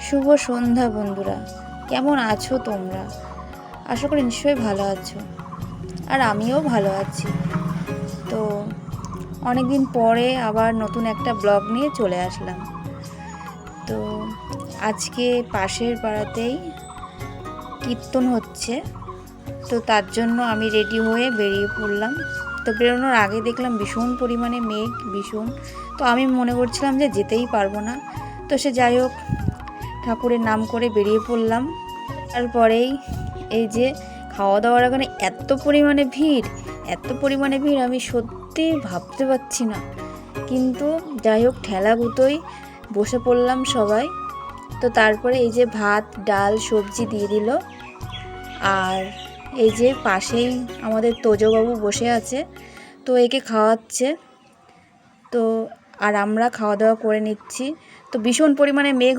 শুভ সন্ধ্যা বন্ধুরা, কেমন আছো তোমরা? আশা করি নিশ্চয়ই ভালো আছো, আর আমিও ভালো আছি। তো অনেক দিন পরে আবার নতুন একটা ব্লগ নিয়ে চলে আসলাম। তো আজকে পাশের পাড়াতেই কীর্তন হচ্ছে, তো তার জন্য আমি রেডি হয়ে বেরিয়ে পড়লাম। তো বেরোনোর আগে দেখলাম ভীষণ পরিমাণে মেঘ, তো আমি মনে করছিলাম যে যেতেই পারবো না। তো সে যাই হোক, ঠাকুরের নাম করে বেরিয়ে পড়লাম। তারপরেই এই যে খাওয়া দাওয়ার ওখানে এত পরিমাণে ভিড় আমি সত্যি ভাবতে পারছি না। কিন্তু যাই হোক, ঠেলাগুতোই বসে পড়লাম সবাই। তো তারপরে এই যে ভাত ডাল সবজি দিয়ে দিল, আর এই যে পাশেই আমাদের তোজবাবু বসে আছে, তো একে খাওয়াচ্ছে। তো আর আমরা খাওয়া দাওয়া করে নিচ্ছি। তো ভীষণ পরিমাণে মেঘ